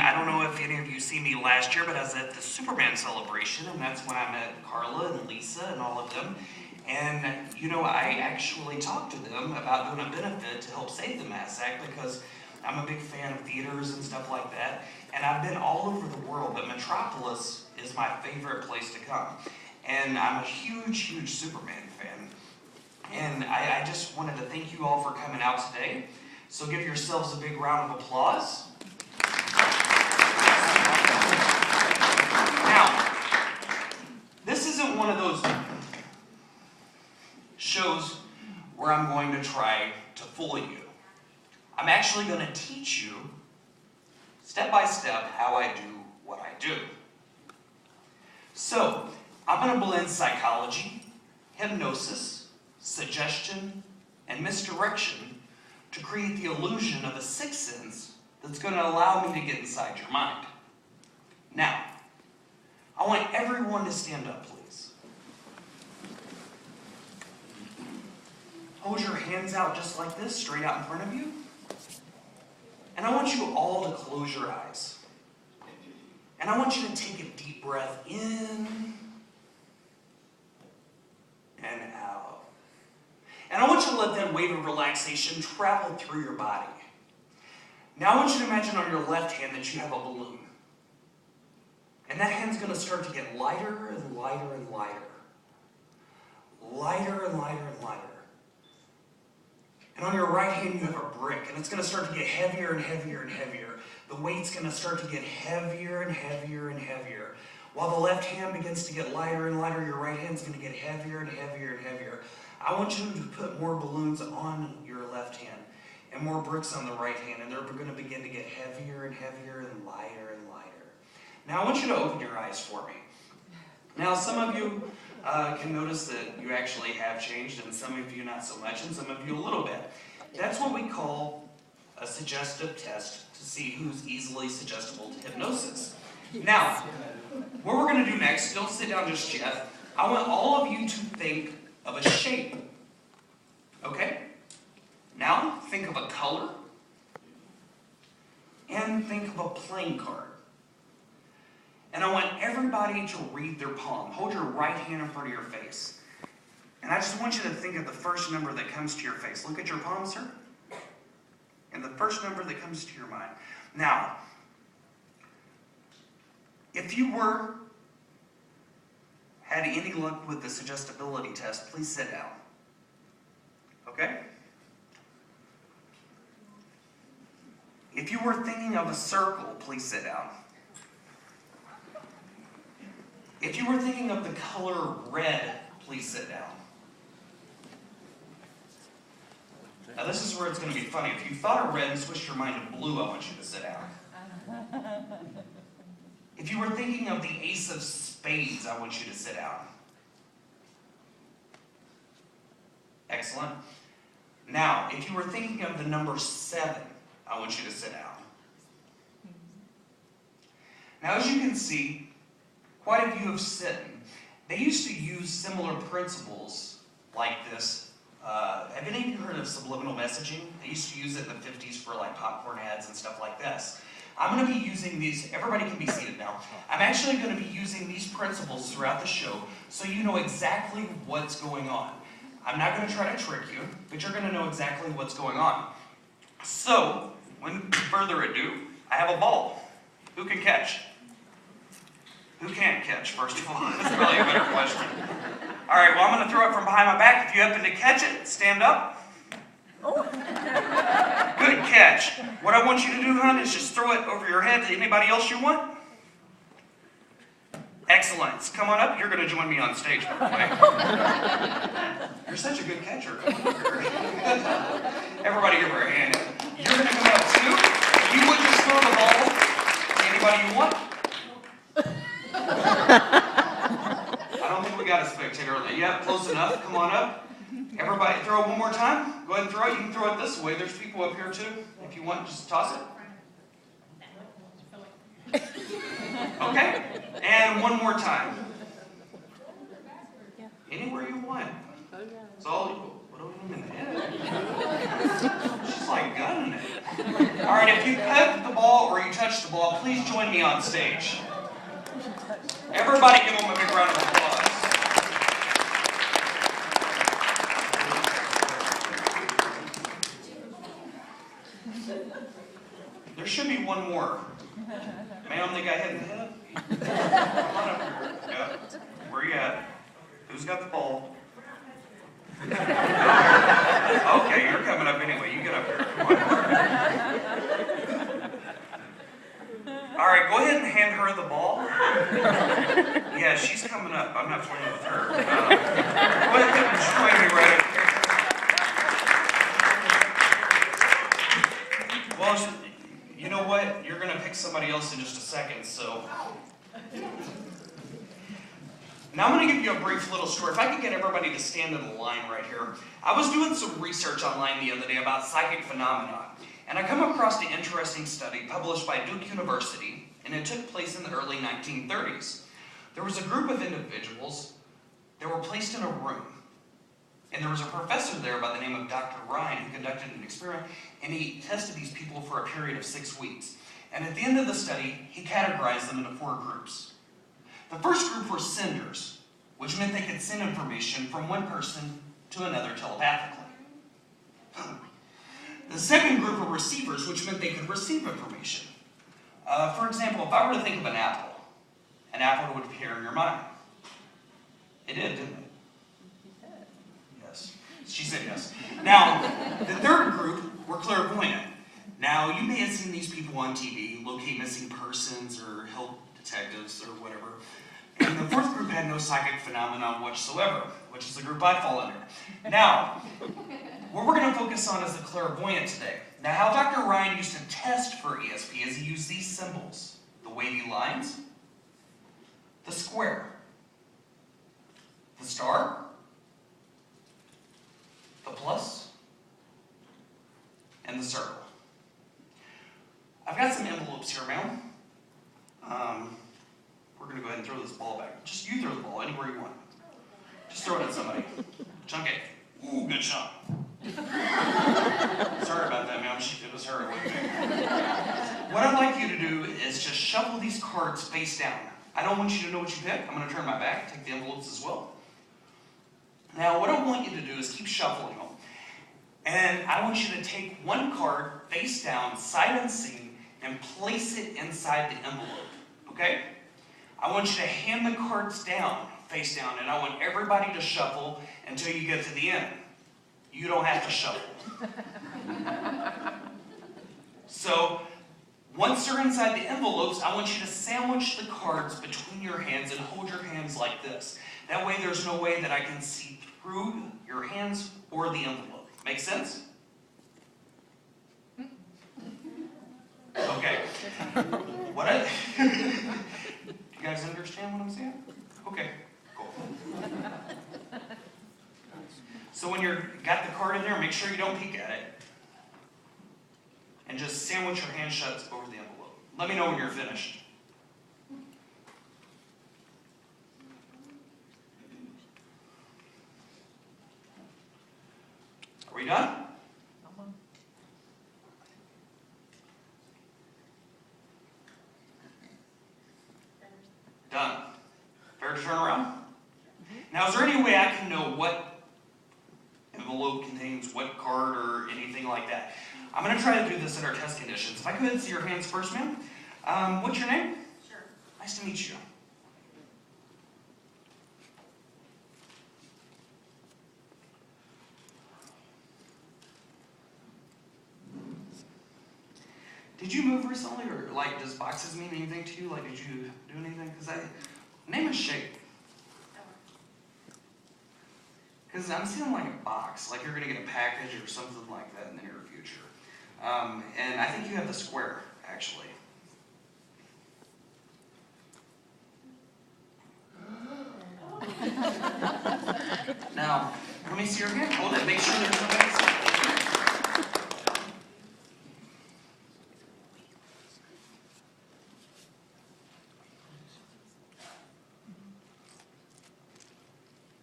I don't know if any of you see me last year, but I was at the Superman celebration, and that's when I met Carla and Lisa and all of them. And, you know, I actually talked to them about doing a benefit to help save the Mass Act because I'm a big fan of theaters and stuff like that. And I've been all over the world, but Metropolis is my favorite place to come. And I'm a huge, huge Superman fan. And I just wanted to thank you all for coming out today. So give yourselves a big round of applause. Now, this isn't one of those shows where I'm going to try to fool you. I'm actually going to teach you, step by step, how I do what I do. So, I'm going to blend psychology, hypnosis, suggestion, and misdirection to create the illusion of a sixth sense that's going to allow me to get inside your mind. Now, I want everyone to stand up, please. Hold your hands out just like this, straight out in front of you. And I want you all to close your eyes. And I want you to take a deep breath in and out. And I want you to let that wave of relaxation travel through your body. Now I want you to imagine on your left hand that you have a balloon. And that hand's going to start to get lighter and lighter and lighter. Lighter and lighter and lighter. And on your right hand you have a brick, and it's going to start to get heavier and heavier and heavier. The weight's going to start to get heavier and heavier and heavier. While the left hand begins to get lighter and lighter, your right hand's going to get heavier and heavier and heavier. I want you to put more balloons on your left hand and more bricks on the right hand, and they're going to begin to get heavier and heavier and lighter and lighter. Now I want you to open your eyes for me. Now some of you can notice that you actually have changed, and some of you not so much, and some of you a little bit. That's what we call a suggestive test to see who's easily suggestible to hypnosis. Now, what we're going to do next, don't sit down just yet, I want all of you to think of a shape. Okay? Now, think of a color, and think of a playing card. And I want everybody to read their palm. Hold your right hand in front of your face. And I just want you to think of the first number that comes to your face. Look at your palm, sir. And the first number that comes to your mind. Now, if you had any luck with the suggestibility test, please sit down. Okay? If you were thinking of a circle, please sit down. If you were thinking of the color red, please sit down. Now this is where it's going to be funny. If you thought of red and switched your mind to blue, I want you to sit down. If you were thinking of the ace of spades, I want you to sit down. Excellent. Now, if you were thinking of the number 7, I want you to sit down. Now, as you can see, quite a few have sit. They used to use similar principles like this. Have any of you heard of subliminal messaging? They used to use it in the 50s for like popcorn ads and stuff like this. I'm going to be using these, everybody can be seated now. I'm actually going to be using these principles throughout the show so you know exactly what's going on. I'm not going to try to trick you, but you're going to know exactly what's going on. So, without further ado, I have a ball. Who can catch? Who can't catch, first of all? That's probably a better question. All right, well, I'm going to throw it from behind my back. If you happen to catch it, stand up. Good catch. What I want you to do, hon, is just throw it over your head to anybody else you want. Excellent. Come on up. You're going to join me on stage, by the way. You're such a good catcher. Come on over. Everybody give her a hand. You're going to come up too. You would just throw the ball to anybody you want. I don't think we got a spectator. Yeah, close enough. Come on up. Everybody, throw it one more time. Go ahead and throw it. You can throw it this way. There's people up here too. If you want, just toss it. Okay. And one more time. Anywhere you want. It's all you. What do we mean in the head? She's like gunning it. All right. If you cut the ball or you touch touch the ball, please join me on stage. Everybody give them a big round of applause. There should be one more. Ma'am, the guy hit in the head? Come on up here. Yeah. Where you at? Who's got the ball? Okay, you're coming up anyway. You get up here. Come on. All right, go ahead and hand her the ball. Yeah, she's coming up. I'm not playing with her. Go ahead and join me right up here. Well, you know what? You're going to pick somebody else in just a second, so. Now I'm going to give you a brief little story. If I could get everybody to stand in a line right here. I was doing some research online the other day about psychic phenomena, and I come across an interesting study published by Duke University, and it took place in the early 1930s. There was a group of individuals that were placed in a room, and there was a professor there by the name of Dr. Ryan who conducted an experiment, and he tested these people for a period of 6 weeks. And at the end of the study, he categorized them into 4 groups. The first group were senders, which meant they could send information from one person to another telepathically. The second group were receivers, which meant they could receive information. For example, if I were to think of an apple would appear in your mind. It did, didn't it? Yes. She said yes. Now, the third group were clairvoyant. Now, you may have seen these people on TV, locate missing persons or help detectives or whatever. And the fourth group had no psychic phenomenon whatsoever, which is the group I fall under. Now, what we're going to focus on is the clairvoyant today. Now, how Dr. Ryan used to test for ESP is he used these symbols: the wavy lines, the square, the star, the plus, and the circle. I've got some envelopes here, ma'am. We're going to go ahead and throw this ball back. Just you throw the ball anywhere you want. Just throw it at somebody. Chunk it. Ooh, good shot. Sorry about that, ma'am. It was her. It wasn't me. What I'd like you to do is just shuffle these cards face down. I don't want you to know what you pick. I'm going to turn my back, take the envelopes as well. Now, what I want you to do is keep shuffling them. And I want you to take one card face down, sight unseen, and place it inside the envelope. Okay? I want you to hand the cards down, face down, and I want everybody to shuffle until you get to the end. You don't have to shuffle. So, once they're inside the envelopes, I want you to sandwich the cards between your hands and hold your hands like this. That way there's no way that I can see through your hands or the envelope. Make sense? Okay. You guys understand what I'm saying? Okay, cool. So when you've got the card in there, make sure you don't peek at it. And just sandwich your hand shut over the envelope. Let me know when you're finished. Are we done? Done. Fair to turn around? Now, is there any way I can know what envelope contains what card or anything like that? I'm going to try to do this in our test conditions. If I could see your hands first, ma'am. What's your name? Sure. Nice to meet you. Did you move recently, or like, does boxes mean anything to you? Like, did you do anything? Because name is shape. Because I'm seeing like a box, like you're going to get a package or something like that in the near future. And I think you have the square, actually. Now, let me see your hand. Hold it. Make sure there's no space.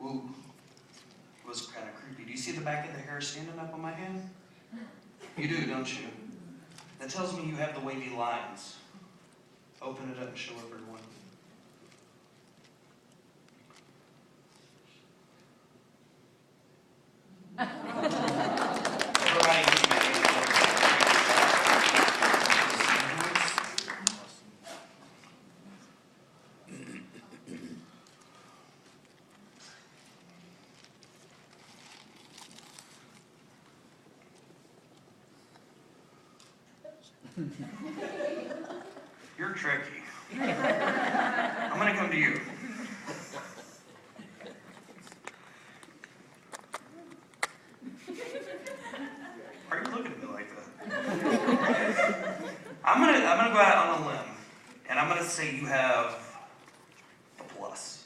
Ooh, it was kind of creepy. Do you see the back of the hair standing up on my hand? You do, don't you? That tells me you have the wavy lines. Open it up and show everyone. Everybody give me You're tricky. I'm going to come to you. Why are you looking at me like that? I'm gonna go out on a limb, and I'm gonna say you have a plus.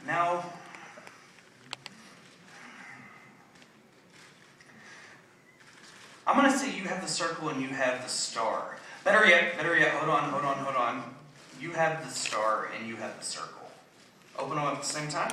Now, I'm going to say you have the circle and you have the star. Better yet, hold on. You have the star and you have the circle. Open them up at the same time.